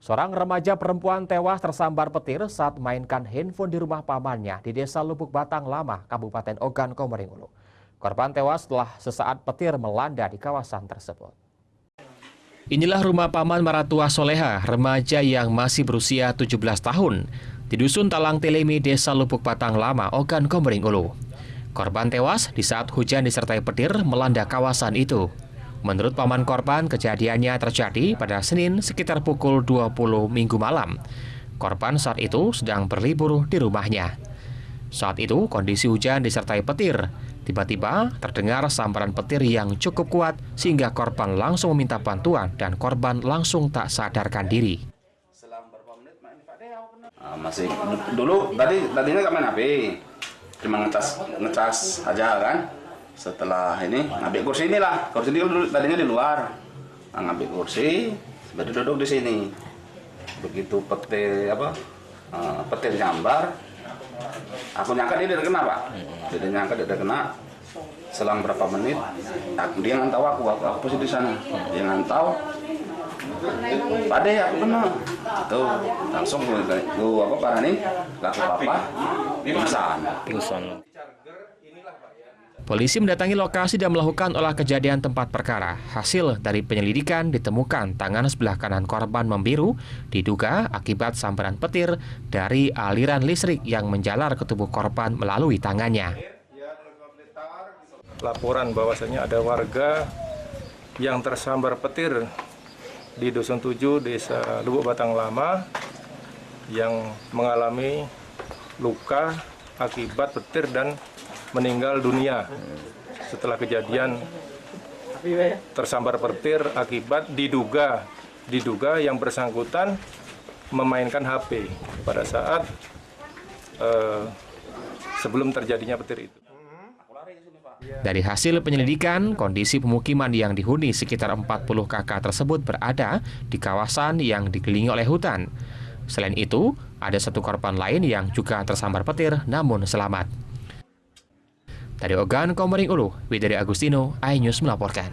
Seorang remaja perempuan tewas tersambar petir saat mainkan handphone di rumah pamannya di Desa Lubuk Batang Lama, Kabupaten Ogan Komering Ulu. Korban tewas setelah sesaat petir melanda di kawasan tersebut. Inilah rumah paman Maratua Soleha, remaja yang masih berusia 17 tahun, di Dusun Talang Telemi, Desa Lubuk Batang Lama, Ogan Komering Ulu. Korban tewas di saat hujan disertai petir melanda kawasan itu. Menurut paman korban, kejadiannya terjadi pada Senin sekitar pukul 20 Minggu malam. Korban saat itu sedang berlibur di rumahnya. Saat itu kondisi hujan disertai petir. Tiba-tiba terdengar sambaran petir yang cukup kuat sehingga korban langsung meminta bantuan dan korban langsung tak sadarkan diri. Masih dulu tadinya nggak main HP, cuma ngecas aja kan. Setelah ini ngambil kursi inilah, kursi ini dulu tadinya di luar, ngambil kursi, baru duduk di sini. Begitu petir petir nyambar, aku nyangka dia udah kena pak, dia nyangka dia udah kena. Selang berapa menit, dia ngantau aku posisi di sana, dia ngantau. Pade aku kena, itu langsung gua parah nih, laku apa? Pingsan. Polisi mendatangi lokasi dan melakukan olah kejadian tempat perkara. Hasil dari penyelidikan ditemukan tangan sebelah kanan korban membiru, diduga akibat sambaran petir dari aliran listrik yang menjalar ke tubuh korban melalui tangannya. Laporan bahwasanya ada warga yang tersambar petir di Dusun 7, Desa Lubuk Batang Lama, yang mengalami luka akibat petir dan meninggal dunia setelah kejadian tersambar petir akibat diduga yang bersangkutan memainkan HP pada saat sebelum terjadinya petir itu. Dari hasil penyelidikan, kondisi pemukiman yang dihuni sekitar 40 kakak tersebut berada di kawasan yang dikelilingi oleh hutan. Selain itu, ada satu korban lain yang juga tersambar petir namun selamat. Dari Ogan Komering Ulu, Widari Agustino, iNews melaporkan.